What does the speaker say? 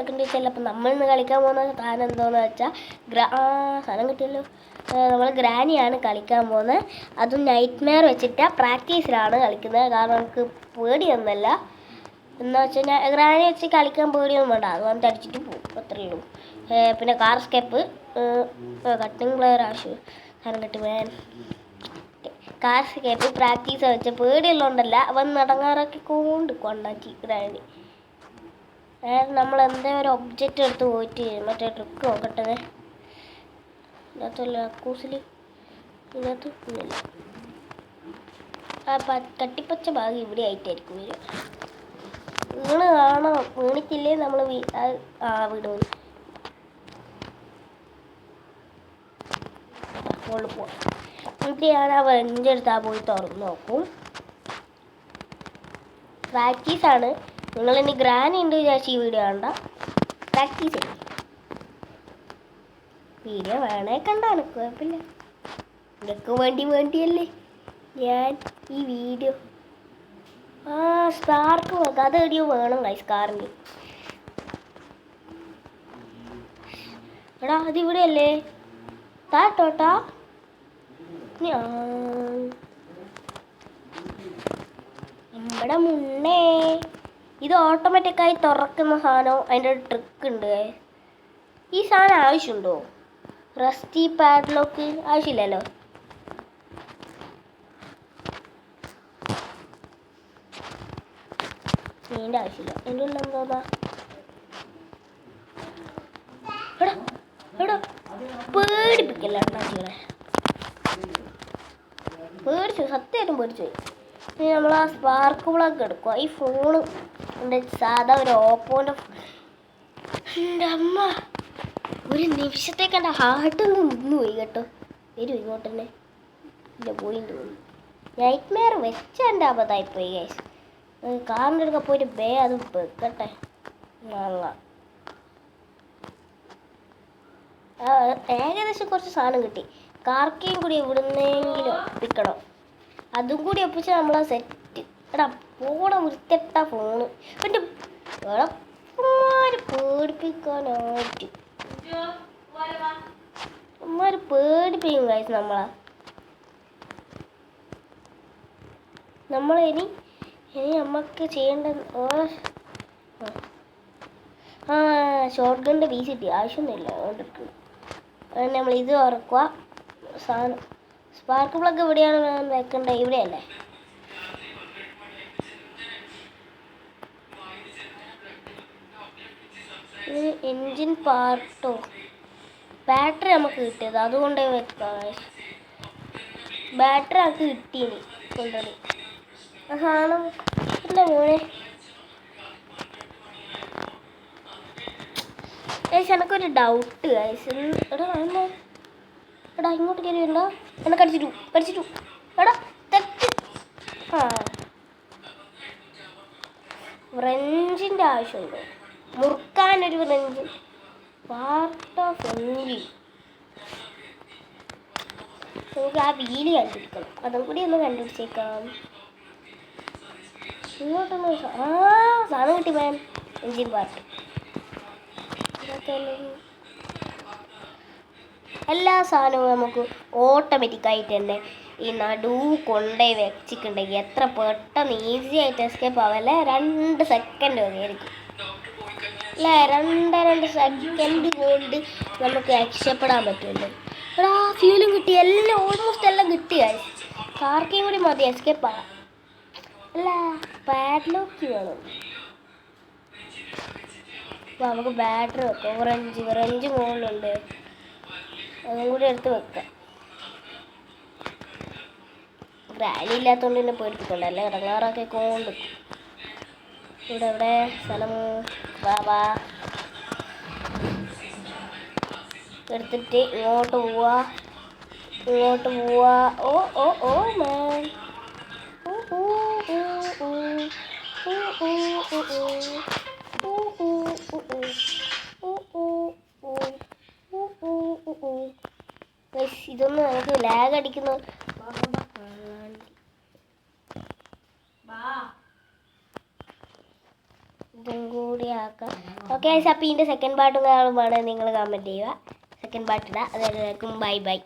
വെക്കേണ്ടി വെച്ചാൽ അപ്പം നമ്മളിന്ന് കളിക്കാൻ പോകുന്ന സാധനം എന്താണെന്ന് വെച്ചാൽ സാധനം കിട്ടിയല്ലോ. നമ്മൾ ഗ്രാനിയാണ് കളിക്കാൻ പോകുന്നത്. അതും നൈറ്റ് മെയർ വെച്ചിട്ട് പ്രാക്ടീസിലാണ് കളിക്കുന്നത്. കാരണം നമുക്ക് പേടിയൊന്നുമല്ല. എന്ന് വെച്ച് കഴിഞ്ഞാൽ ഗ്രാനി വെച്ച് കളിക്കാൻ പേടിയൊന്നും വേണ്ട. അത് വന്നിട്ട് അടിച്ചിട്ട് പോകും, അത്രയേ ഉള്ളൂ. പിന്നെ കാർ സ്കേപ്പ്, കട്ടിങ് പ്ലെയർ ആവശ്യം സാധനം കിട്ടി വേൻ. കാർ സ്കേപ്പ് പ്രാക്ടീസ് വെച്ച പേടിയുള്ളതുകൊണ്ടല്ല, വന്ന് നടങ്ങാറൊക്കെ കൊണ്ടാക്കി ഗ്രാനി. നമ്മൾ എന്തെങ്കിലും ഒരു ഒബ്ജക്റ്റ് എടുത്ത് പോയിട്ട് മറ്റേ ട്രിക്ക് നോക്കട്ടെ. ഇതിനകത്തല്ല അക്കൂസിൽ ഇതിനകത്ത് ഇല്ല. ആ കട്ടിപ്പച്ച ഭാഗം ഇവിടെ ആയിട്ടായിരിക്കും വരിക. വീണ് കാണാം, വീണിട്ടില്ലേ നമ്മൾ വീട് മുകളിൽ പോവാം. ഇവിടെയാണ് ആ വെഞ്ചെടുത്താൽ പോയി തുറന്ന് നോക്കും. പ്രാക്ടീസാണ്. നിങ്ങളിനി ഗ്രാനി ഉണ്ട് വിചാരിച്ച് ഈ വീഡിയോ കണ്ട പ്രാക്ടീസ് ചെയ്യും. വീഡിയോ വേണേ കണ്ടാണ് കുഴപ്പമില്ല. ഇതൊക്കെ വേണ്ടിയല്ലേ ഞാൻ ഈ വീഡിയോ. സ്പാർക്ക് നോക്കാം, അത് എവിടെയോ വേണം ഗൈസ് കാറിന്. എടാ അതിവിടെ അല്ലേ താട്ടോട്ടാ. നമ്മുടെ മുന്നേ ഇത് ഓട്ടോമാറ്റിക്കായി തുറക്കുന്ന സാധനം. അതിൻ്റെ ഒരു ട്രിക്ക് ഉണ്ട്. ഈ സാധനം ആവശ്യമുണ്ടോ? റസ്റ്റി പാഡ്ലോക്ക് ആവശ്യമില്ലല്ലോ. ഇതിൻ്റെ ആവശ്യമില്ല. എൻ്റെ ഉള്ളിൽ എന്താ എടാ പേടിപ്പിക്കല്ല ഉണ്ടാക്കികളെ. പേടിച്ചു, സത്യമായിട്ടും പേടിച്ചു പോയി. ഇനി നമ്മൾ ആ സ്പാർക്ക് പ്ലഗ് എടുക്കുക. ഈ ഫോണ് എൻ്റെ സാധാ ഒരു ഓപ്പോൻ്റെ. എൻ്റെ അമ്മ ഒരു നിമിഷത്തേക്ക് എൻ്റെ ഹാർട്ട് നിന്ന് പോയി കേട്ടോ. വരും ഇങ്ങോട്ട് തന്നെ. ഇല്ല പോയിന്ന് തോന്നുന്നു. നൈറ്റ് മെയർ വെച്ച എൻ്റെ അബദ്ധമായിപ്പോയി ഗൈസ്. കാറിൻ്റെ അടുക്ക പോയിട്ട് അത് വെക്കട്ടെ. ഏകദേശം കുറച്ച് സാധനം കിട്ടി. കാർക്കയും കൂടി എവിടുന്നെങ്കിലും ഒപ്പിക്കണം. അതും കൂടി ഒപ്പിച്ചാൽ നമ്മളാ സെറ്റ്. എടാ ഫോണ് വൃത്തിട്ട ഫോണ്. പിന്നെ പേടിപ്പിക്കാനായിട്ട് പേടിപ്പിക്കും കാര്യം നമ്മളിനി നമുക്ക് ചെയ്യേണ്ട ഷോർട്ട് ഗണ്ണിൻ്റെ പീസ് കിട്ടി. ആവശ്യമൊന്നുമില്ല അതുകൊണ്ട് നമ്മൾ ഇത് ഉറക്കുക. സാധനം സ്പാർക്ക് പ്ലഗ് എവിടെയാണ് വെക്കേണ്ടത്? ഇവിടെയല്ലേ? ഇത് എൻജിൻ പാർട്ടോ ബാറ്ററി നമുക്ക് കിട്ടിയത് അതുകൊണ്ട് വെക്കാം. ബാറ്ററി നമുക്ക് കിട്ടീനി കൊണ്ടുപോയി ആ സാധനം ഇല്ല മോനെ. എനിക്കൊരു ഡൗട്ട് എടാ ഇങ്ങോട്ട് കയറി വരണ്ടോ? എന്നെ കടിച്ചിട്ടു എടാ തെറ്റ്. വ്രഞ്ചിൻ്റെ ആവശ്യമുണ്ടോ? മുറുക്കാനൊരു വ്രഞ്ച് പാർട്ട് ഓഫ് എൻജിൻ. നമുക്ക് ആ വീല് കണ്ടുപിടിക്കണം. അതും കൂടി ഒന്ന് കണ്ടുപിടിച്ചേക്കാം. ഇങ്ങോട്ടൊന്ന് സാധനം കിട്ടി മാം. എൻജിൻ പാർട്ട് എല്ലാ സാധനവും നമുക്ക് ഓട്ടോമാറ്റിക്കായിട്ട് തന്നെ ഈ കൊണ്ടുപോയി വെച്ചിട്ടുണ്ടെങ്കിൽ എത്ര പെട്ടെന്ന് ഈസി ആയിട്ട് എസ്കേപ്പ് ആവല്ലേ. 2 സെക്കൻഡ് മതിയായിരിക്കും അല്ലേ? 2 സെക്കൻഡ് കൊണ്ട് നമുക്ക് രക്ഷപ്പെടാൻ പറ്റുമല്ലോ. എടാ ഫ്യൂലും കിട്ടി, എല്ലാം ഓൾമോസ്റ്റ് എല്ലാം കിട്ടിയായി. കാർക്കയും കൂടി മതി എസ്കേപ്പ് ആകാം. അല്ല പാഡ്ലോക്ക് വേണം. അപ്പോൾ നമുക്ക് ബാറ്ററി വെക്കാം. ഓറഞ്ച് മുകളിലുണ്ട്, അതും കൂടി എടുത്ത് വെക്കാം. റാലി ഇല്ലാത്തതുകൊണ്ട് തന്നെ പേടിപ്പിക്കണ്ട. അല്ലേ ഇറങ്ങാറൊക്കെ കൊണ്ട് ഇവിടെ സ്ഥലം വാ എടുത്തിട്ട് ഇങ്ങോട്ട് പോവാ. ഓ മാൻ ഇതൊന്നും നമുക്ക് ലാഗ് അടിക്കുന്നു. ഇതും കൂടി ആക്കാം. ഓക്കെ അപ്പോൾ ഇതിൻ്റെ സെക്കൻഡ് പാർട്ടും കാണുമ്പോൾ നിങ്ങൾ കമൻറ്റ് ചെയ്യുക. സെക്കൻഡ് പാർട്ട് ഇടാം. അതെല്ലാവർക്കും ബൈ ബൈ.